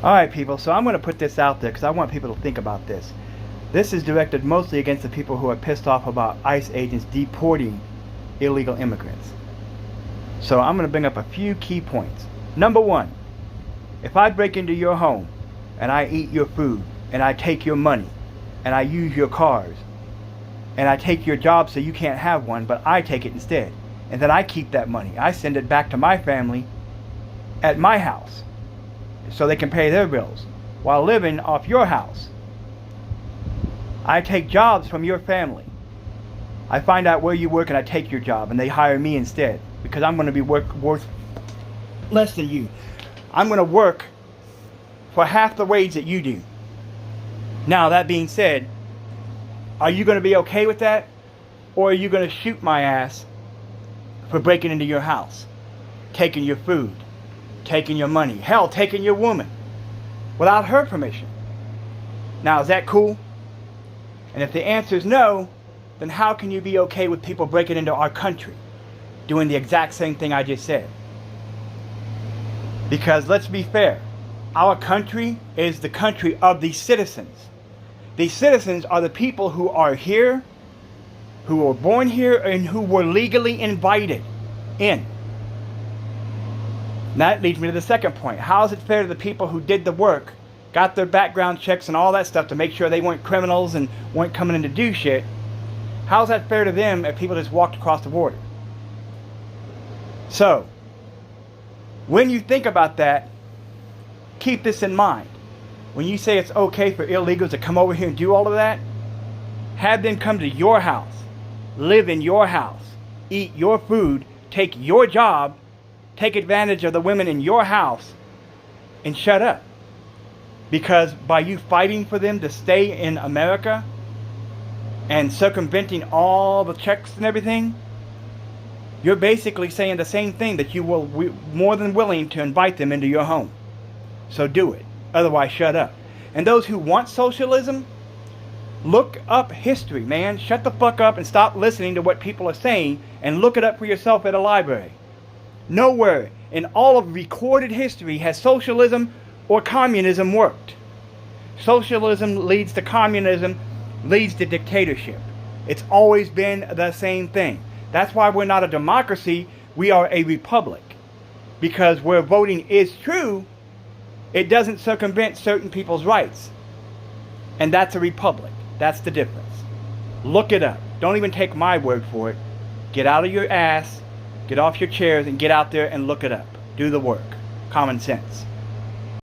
Alright people, so I'm going to put this out there because I want people to think about this. This is directed mostly against the people who are pissed off about ICE agents deporting illegal immigrants. So I'm going to bring up a few key points. Number one, if I break into your home and I eat your food and I take your money and I use your cars and I take your job so you can't have one, but I take it instead, and then I keep that money, I send it back to my family at my house so they can pay their bills while living off your house. I take jobs from your family. I find out where you work and I take your job and they hire me instead because I'm going to be worth less than you. I'm going to work for half the wage that you do. Now, that being said, are you going to be okay with that? Or are you going to shoot my ass for breaking into your house, taking your food, taking your money, hell, taking your woman without her permission? Now, is that cool? And if the answer is no, then how can you be okay with people breaking into our country, doing the exact same thing I just said? Because let's be fair, our country is the country of the citizens. These citizens are the people who are here, who were born here, and who were legally invited in. And that leads me to the second point. How is it fair to the people who did the work, got their background checks and all that stuff to make sure they weren't criminals and weren't coming in to do shit? How is that fair to them if people just walked across the border? So, when you think about that, keep this in mind. When you say it's okay for illegals to come over here and do all of that, have them come to your house, live in your house, eat your food, take your job, take advantage of the women in your house, and shut up. Because by you fighting for them to stay in America and circumventing all the checks and everything, you're basically saying the same thing, that you will more than willing to invite them into your home. So do it. Otherwise, shut up. And those who want socialism, look up history, man. Shut the fuck up and stop listening to what people are saying and look it up for yourself at a library. Nowhere in all of recorded history has socialism or communism worked. Socialism leads to communism, leads to dictatorship. It's always been the same thing. That's why we're not a democracy, we are a republic. Because where voting is true, it doesn't circumvent certain people's rights. And that's a republic. That's the difference. Look it up. Don't even take my word for it. Get out of your ass, get off your chairs, and get out there and look it up. Do the work. Common sense.